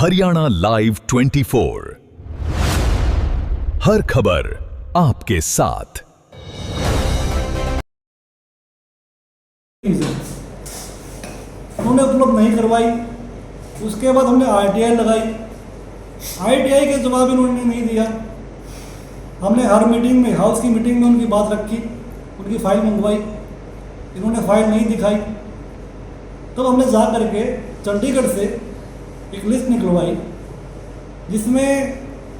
Haryana live 24, हर खबर आपके साथ। उन्होंने उपलब्ध नहीं करवाई। उसके बाद हमने आरटीआई लगाई। आरटीआई के जवाब इन्होंने नहीं दिया। हमने हर मीटिंग में, हाउस की मीटिंग में उनकी बात रखी, उनकी फाइल मंगवाई, इन्होंने फाइल नहीं दिखाई। तब हमने जा करके चंडीगढ़ से एक लिस्ट निकलवाई जिसमें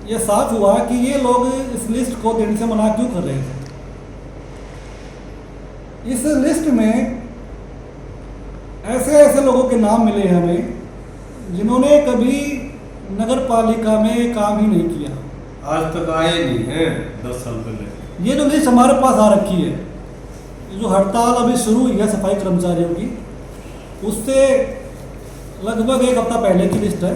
यह साफ हुआ कि ये लोग इस लिस्ट को देने से मना क्यों कर रहे थे। इस लिस्ट में ऐसे लोगों के नाम मिले हमें जिन्होंने कभी नगर पालिका में काम ही नहीं किया, आज तक आए नहीं हैं। 10 साल पहले ये जो लिस्ट हमारे पास आ रखी है, जो हड़ताल अभी शुरू हुई है सफाई कर्मचारियों की, उससे लगभग एक हफ्ता पहले की लिस्ट है।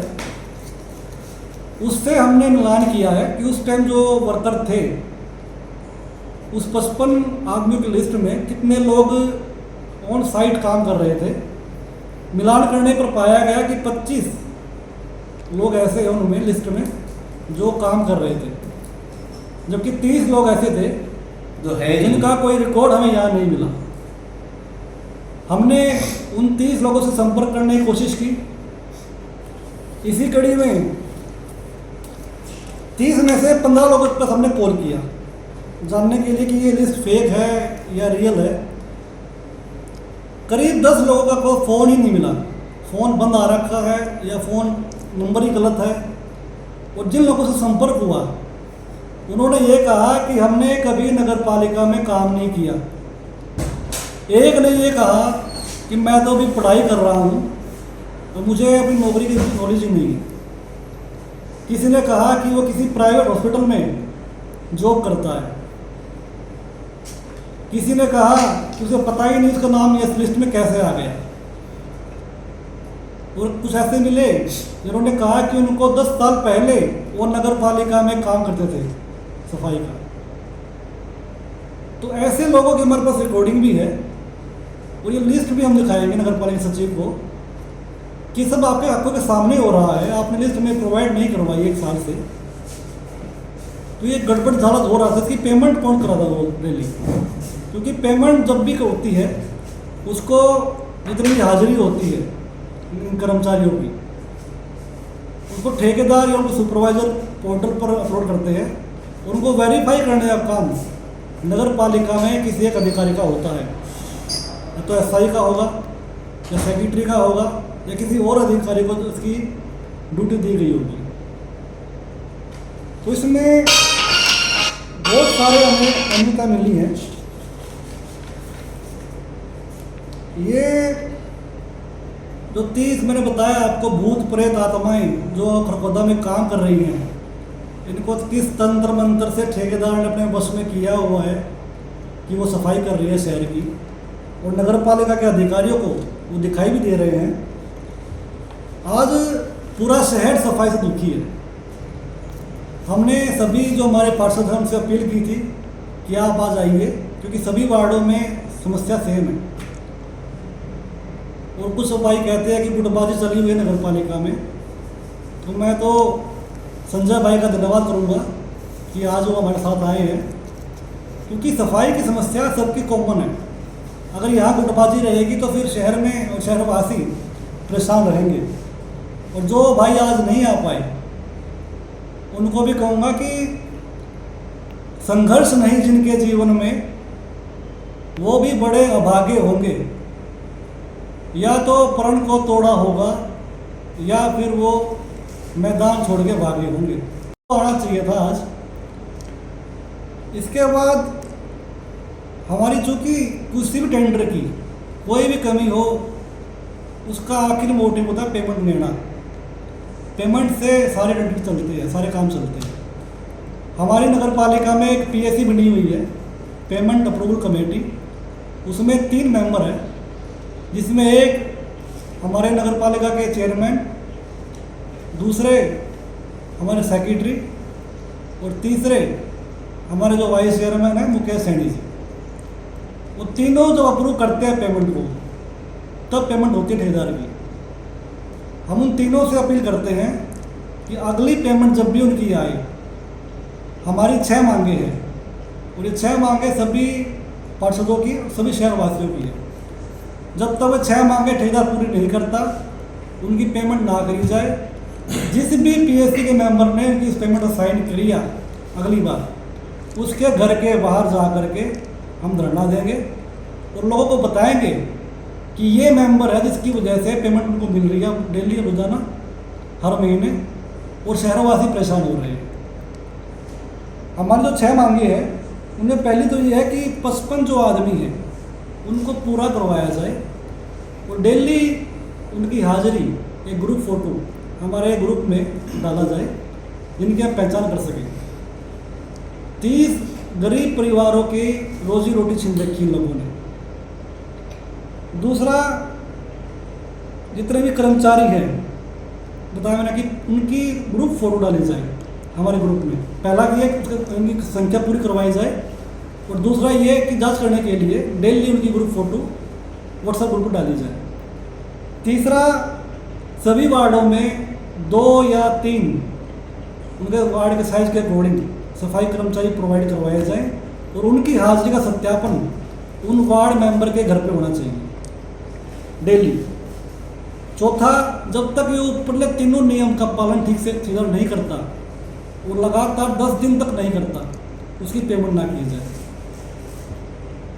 उससे हमने मिलान किया है कि उस टाइम जो वर्कर थे, उस 55 आदमियों की लिस्ट में कितने लोग ऑन साइट काम कर रहे थे। मिलान करने पर पाया गया कि 25 लोग ऐसे हैं उनमें लिस्ट में जो काम कर रहे थे, जबकि 30 लोग ऐसे थे जो है जिनका कोई रिकॉर्ड हमें यहाँ नहीं मिला। हमने उन 30 लोगों से संपर्क करने की कोशिश की। इसी कड़ी में 30 में से 15 लोगों के पास हमने कॉल किया जानने के लिए कि ये लिस्ट फेक है या रियल है। करीब 10 लोगों का कोई फ़ोन ही नहीं मिला, फ़ोन बंद आ रखा है या फ़ोन नंबर ही गलत है। और जिन लोगों से संपर्क हुआ उन्होंने ये कहा कि हमने कभी नगर पालिका में काम नहीं किया। एक ने ये कहा कि मैं तो अभी पढ़ाई कर रहा हूँ और मुझे अपनी नौकरी की नॉलेज ही नहीं है। किसी ने कहा कि वो किसी प्राइवेट हॉस्पिटल में जॉब करता है। किसी ने कहा कि उसे पता ही नहीं उसका नाम इस लिस्ट में कैसे आ गया। और कुछ ऐसे मिले जिन्होंने कहा कि उनको 10 साल पहले वो नगर पालिका में काम करते थे सफाई का। तो ऐसे लोगों की हमारे पास रिकॉर्डिंग भी है और ये लिस्ट भी हम दिखाएंगे नगर पालिका सचिव को कि सब आपके आंखों के सामने हो रहा है। आपने लिस्ट में प्रोवाइड नहीं करवाई 1 साल से, तो ये गड़बड़ झाला हो रहा था। इसकी पेमेंट कौन करा था वो डेली, क्योंकि पेमेंट जब भी होती है उसको जितनी हाजिरी होती है इन कर्मचारियों की, उनको ठेकेदार या उनको सुपरवाइजर पोर्टल पर अपलोड करते हैं। उनको वेरीफाई करने का काम नगर पालिका में किसी एक अधिकारी का होता है, या तो एसआई का होगा या सेक्रेटरी का होगा या किसी और अधिकारी को इसकी ड्यूटी दी गई होगी। तो इसमें बहुत सारे हमें अनियमितता मिली है। ये जो 30 मैंने बताया आपको भूत प्रेत आत्माएं जो खरगोदा में काम कर रही हैं, इनको किस तंत्र मंत्र से ठेकेदार ने अपने बस में किया हुआ है कि वो सफाई कर रही है शहर की, और नगर पालिका के अधिकारियों को वो दिखाई भी दे रहे हैं। आज पूरा शहर सफाई से दुखी है। हमने सभी जो हमारे पार्षद हैं उनसे अपील की थी कि आप आ जाइए, क्योंकि सभी वार्डों में समस्या सेम है। और कुछ सफाई कहते हैं कि गुटबाजी चली हुई है नगर पालिका में। तो मैं तो संजय भाई का धन्यवाद करूंगा कि आज वो हमारे साथ आए हैं, क्योंकि सफाई की समस्या सबकी कॉमन है। अगर यहाँ गुटबाजी रहेगी तो फिर शहर में और शहरवासी परेशान रहेंगे। और जो भाई आज नहीं आ पाए उनको भी कहूँगा कि संघर्ष नहीं जिनके जीवन में, वो भी बड़े अभागे होंगे। या तो प्रण को तोड़ा होगा या फिर वो मैदान छोड़ के भागे होंगे। तो आना चाहिए था आज। इसके बाद हमारी चूँकि किसी भी टेंडर की कोई भी कमी हो, उसका आखिर मोटिव होता है पेमेंट लेना। पेमेंट से सारे टेंडर चलते हैं, सारे काम चलते हैं। हमारी नगर पालिका में एक पीएसी बनी हुई है, पेमेंट अप्रूवल कमेटी। उसमें 3 मेंबर हैं, जिसमें एक हमारे नगर पालिका के चेयरमैन, दूसरे हमारे सेक्रेटरी और तीसरे हमारे जो वाइस चेयरमैन हैं मुकेश सैनी जी। वो तीनों जब अप्रूव करते हैं पेमेंट को, तब पेमेंट होती है ठेकेदार की। हम उन तीनों से अपील करते हैं कि अगली पेमेंट जब भी उनकी आए, हमारी 6 मांगे हैं और ये 6 मांगे सभी पार्षदों की, सभी शहरवासियों की है। जब तक वो 6 मांगे ठेकेदार पूरी नहीं करता, उनकी पेमेंट ना करी जाए। जिस भी पीएससी के मेंबर ने उनकी इस पेमेंट को साइन किया अगली बार, उसके घर के बाहर जा कर के हम धरना देंगे और लोगों को बताएंगे कि ये मेंबर है जिसकी वजह से पेमेंट उनको मिल रही है डेली रोजाना हर महीने, और शहरवासी परेशान हो रहे हैं। हमारी जो 6 मांगे हैं उनमें पहली तो ये है कि 55 जो आदमी हैं उनको पूरा करवाया जाए और डेली उनकी हाजिरी एक ग्रुप फ़ोटो हमारे ग्रुप में डाला जाए जिनकी हम पहचान कर सकें। 30 गरीब परिवारों की रोजी रोटी छीन रखी इन लोगों ने। दूसरा, जितने भी कर्मचारी हैं बताया मैंने कि उनकी ग्रुप फ़ोटो डाली जाए हमारे ग्रुप में। पहला ये कि उनकी संख्या पूरी करवाई जाए और दूसरा ये कि जांच करने के लिए डेली उनकी ग्रुप फ़ोटो व्हाट्सएप ग्रुप पर डाली जाए। तीसरा, सभी वार्डों में 2 या 3 उनके वार्ड के साइज के अकॉर्डिंग सफाई कर्मचारी प्रोवाइड करवाए जाएं और उनकी हाजिरी का सत्यापन उन वार्ड मेंबर के घर पे होना चाहिए डेली। चौथा, जब तक ये ऊपरले तीनों नियम का पालन ठीक से ठेकेदार नहीं करता, वो लगातार 10 दिन तक नहीं करता, उसकी पेमेंट ना की जाए।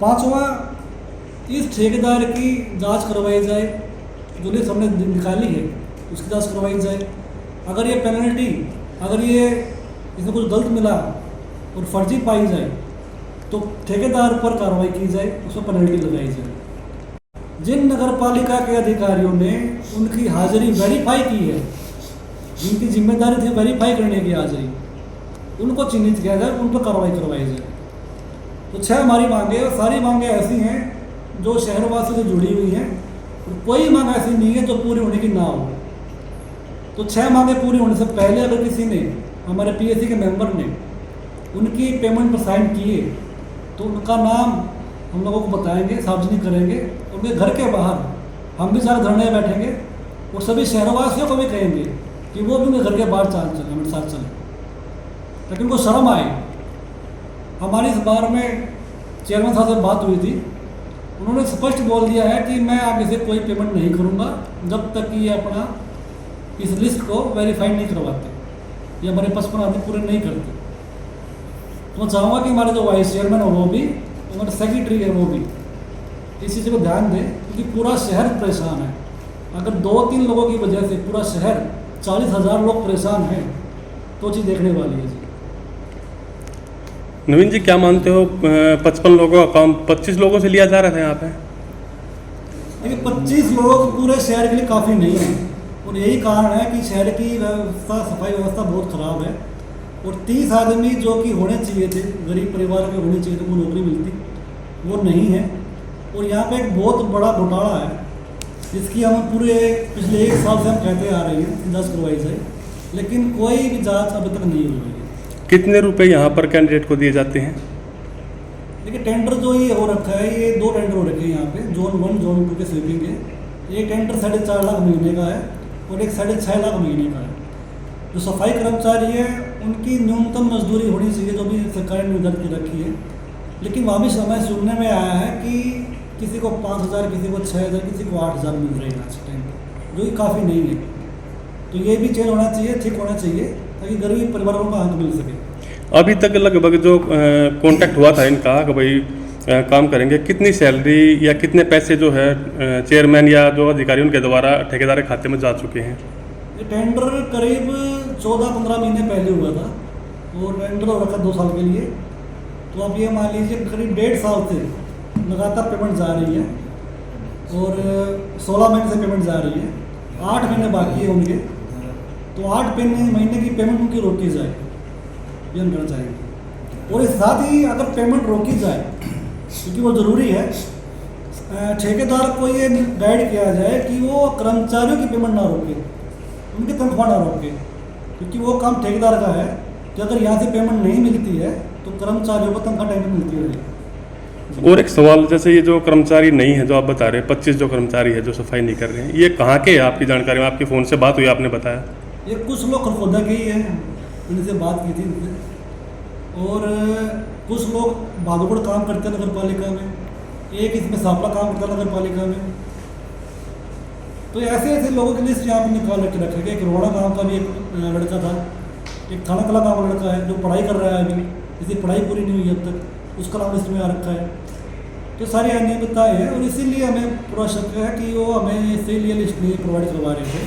पांचवा, इस ठेकेदार की जांच करवाई जाए, जो लिस्ट हमने निकाली है उसकी जांच करवाई जाए। अगर ये पेनल्टी, अगर ये इसमें कुछ गलत मिला और फर्जी पाई जाए तो ठेकेदार पर कार्रवाई की जाए, उसमें पेनल्टी लगाई जाए। जिन नगर पालिका के अधिकारियों ने उनकी हाजिरी वेरीफाई की है, जिनकी जिम्मेदारी थी वेरीफाई करने की हाजिरी, उनको चिन्हित किया जाए, उन पर कार्रवाई करवाई जाए। तो 6 हमारी मांगे, सारी मांगे ऐसी हैं जो शहरवासी से जुड़ी हुई हैं, कोई मांग ऐसी नहीं है जो पूरी होने की ना हो। तो 6 मांगे पूरी होने से पहले अगर किसी ने, हमारे पीएससी के मेंबर ने उनकी पेमेंट पर साइन किए तो उनका नाम हम लोगों को बताएंगे, सार्वजनिक करेंगे। उनके घर के बाहर हम भी सारे धरने बैठेंगे और सभी शहरवासियों को भी कहेंगे कि वो भी उनके घर के बाहर चाल चलें, हमारे साथ चलें, ताकि उनको शर्म आए। हमारी इस बार में चेयरमैन साहब से बात हुई थी, उन्होंने स्पष्ट बोल दिया है कि मैं आगे से कोई पेमेंट नहीं करूंगा जब तक कि ये अपना इस लिस्ट को वेरीफाई नहीं करवाते या हमारे 55 आदमी पूरे नहीं करते। तो मैं चाहूँगा कि हमारे जो वाइस चेयरमैन है वो भी, हमारे सेक्रेटरी है वो भी इस चीज़ को ध्यान दें, क्योंकि पूरा शहर परेशान है। अगर 2-3 लोगों की वजह से पूरा शहर 40,000 लोग परेशान हैं तो चीज़ देखने वाली है जी। नवीन जी, क्या मानते हो 55 लोगों का काम 25 लोगों से लिया जा रहा था यहाँ पे? देखिए 25 लोग पूरे शहर के लिए काफ़ी नहीं है और यही कारण है कि शहर की व्यवस्था, सफाई व्यवस्था बहुत ख़राब है। और 30 आदमी जो कि होने चाहिए थे, गरीब परिवार के होने चाहिए थे, वो नौकरी मिलती वो नहीं है। और यहाँ पे एक बहुत बड़ा घोटाला है जिसकी हम पूरे पिछले 1 साल से हम कहते आ रहे हैं जाँच करवाई जाए, लेकिन कोई भी जाँच अभी तक नहीं हो रही है। कितने रुपए यहाँ पर कैंडिडेट को दिए जाते हैं? देखिए टेंडर जो ये हो रखा है, ये 2 टेंडर हो रखे हैं यहाँ पे, जोन 1 जोन 2 के स्वीपिंग के। एक टेंडर 4.5 लाख महीने का है और एक 6.5 लाख महीने का है। जो सफाई कर्मचारी है उनकी न्यूनतम मजदूरी होनी चाहिए जो भी सरकार ने निर्धारित की रखी है, लेकिन वहाँ भी समय सुनने में आया है कि किसी को 5,000, किसी को 6,000, किसी को 8,000 मिल रहे हैं आज के टाइम पर, जो कि काफ़ी नहीं है। तो ये भी चेंज होना चाहिए, ठीक होना चाहिए, ताकि गरीब परिवारों को हक मिल सके। अभी तक लगभग जो कॉन्टैक्ट हुआ था इनका कि भाई काम करेंगे, कितनी सैलरी या कितने पैसे जो है चेयरमैन या जो अधिकारी उनके द्वारा ठेकेदार के खाते में जा चुके हैं? ये टेंडर करीब 14-15 महीने पहले हुआ था और टेंडर हो रखा 2 साल के लिए। तो अब ये मान लीजिए करीब 1.5 साल से लगातार पेमेंट जा रही है और 16 महीने से पेमेंट जा रही है, 8 महीने बाकी है उनके। तो 8 महीने की पेमेंट उनकी रोकी जाए, ये हम करना चाहेंगे। और इस साथ ही अगर पेमेंट रोकी जाए, क्योंकि वो ज़रूरी है, ठेकेदार को ये गाइड किया जाए कि वो कर्मचारियों की पेमेंट ना रोके, उनकी तनख्वाह ना रोके, क्योंकि वो काम ठेकेदार का है कि अगर यहाँ से पेमेंट नहीं मिलती है तो कर्मचारियों को तनख्वाह टाइम पर मिलती है। और एक सवाल, जैसे ये जो कर्मचारी नहीं है जो आप बता रहे हैं, 25 जो कर्मचारी है जो सफाई नहीं कर रहे हैं, ये कहाँ के है? आपकी जानकारी में, आपके फ़ोन से बात हुई, आपने बताया ये कुछ लोग खरखोदा के ही हैं, इनसे बात की थी इनसे। और कुछ लोग बागुड़ काम करते हैं नगर पालिका में, एक इसमें सापला काम करता है नगर पालिका में। तो ऐसे ऐसे लोगों की लिस्ट यहाँ पर निकाल के रखे गए। एक रोड़ा गाँव का भी एक लड़का था, एक थाना कला गाँव का लड़का है जो पढ़ाई कर रहा है अभी, इसकी पढ़ाई पूरी नहीं हुई अब तक, उसका नाम लिस्ट में आ रखा है। तो सारी अनियमितताएँ हैं और इसीलिए हमें पूरा शक है कि वो हमें इसीलिए लिस्ट नहीं प्रोवाइड करवा रहे थे।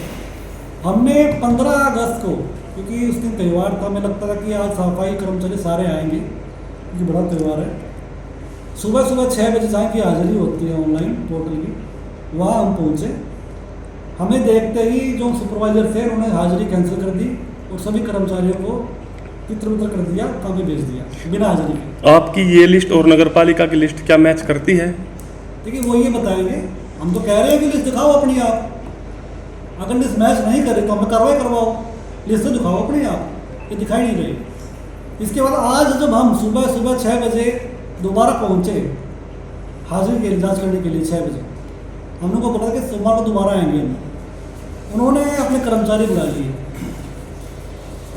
हमने 15 अगस्त को, क्योंकि उस दिन त्यौहार था, हमें लगता था कि आज सफाई कर्मचारी सारे आएंगे क्योंकि बड़ा त्यौहार है। सुबह सुबह 6 बजे जहाँ की हाजिरी होती है ऑनलाइन पोर्टल की, वहाँ हम पहुँचे। हमें देखते ही जो सुपरवाइजर थे उन्होंने हाजिरी कैंसिल कर दी और सभी कर्मचारियों को तितर-बितर कर दिया, काम पे भेज दिया बिना हाजिरी के। आपकी ये लिस्ट और नगर पालिका की लिस्ट क्या मैच करती है? देखिए वो ये बताएंगे, हम तो कह रहे हैं कि लिस्ट दिखाओ अपनी आप। अगर लिस्ट मैच नहीं करे तो हमें कार्रवाई करवाओ, लिस्ट तो दिखाओ अपनी आप, ये दिखाई नहीं रही। इसके बाद आज जब हम सुबह सुबह 6 बजे दोबारा पहुँचे हाजिरी की जाँच करने के लिए 6 बजे, हम लोग को पता कि सोमवार को दोबारा आएंगे हम, उन्होंने अपने कर्मचारी बुला लिए।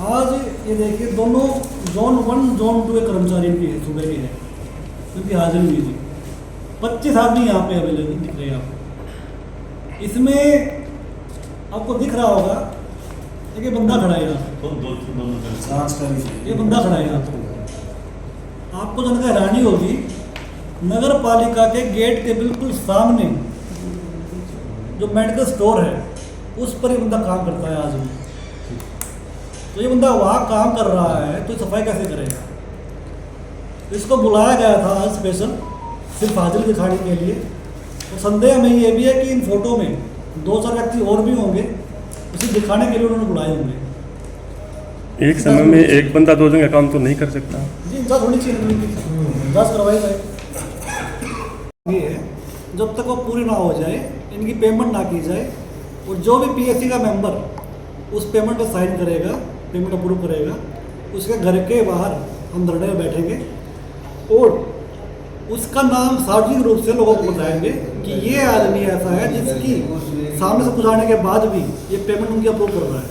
आज ये देखिए दोनों जोन 1 जोन 2 के कर्मचारी की है, सुबह के हैं, क्योंकि हाजिरी हुई थी। 25 आदमी यहाँ पे अवेलेबल दिख रहे हैं आपको। इसमें आपको दिख रहा होगा एक बंदा खड़ा है यहाँ, ये बंदा खड़ा है यहाँ। आपको जानकर हैरानी होगी, नगर पालिका के गेट के बिल्कुल सामने जो मेडिकल स्टोर है उस पर ये बंदा काम करता है आज भी। तो ये बंदा वहाँ काम कर रहा है तो सफाई कैसे करेगा? इसको बुलाया गया था आज स्पेशल सिर्फ हाजिरी दिखाने के लिए। और संदेह में ये भी है कि इन फोटो में 2-4 व्यक्ति और भी होंगे, उसे दिखाने के लिए उन्होंने बुलाए होंगे। एक समय में एक बंदा 2 जगह काम तो नहीं कर सकता जी, जाँच होनी चाहिए, जाँच करवाई जाए। ये है जब तक वो पूरी ना हो जाए, इनकी पेमेंट ना की जाए, और जो भी पीएससी का मेंबर उस पेमेंट पर साइन करेगा, पेमेंट अप्रूव करेगा, उसके घर के बाहर हम धरने में बैठेंगे और उसका नाम सार्वजनिक रूप से लोगों को बताएंगे कि ये आदमी ऐसा है जिसकी सामने से गुजारने के बाद भी ये पेमेंट उनकी अप्रूव कर रहा है।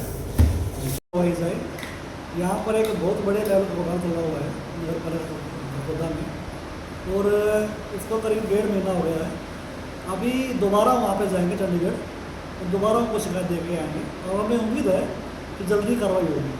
यहाँ पर एक बहुत बड़े लेवल प्रोग्राम चला हुआ है नगर पालिका में, और इसको करीब 1.5 महीना हो गया है। अभी दोबारा वहाँ पे जाएंगे चंडीगढ़ और दोबारा उनको शिकायत दे के आएंगे और हमें उम्मीद है कि जल्दी कार्रवाई होगी।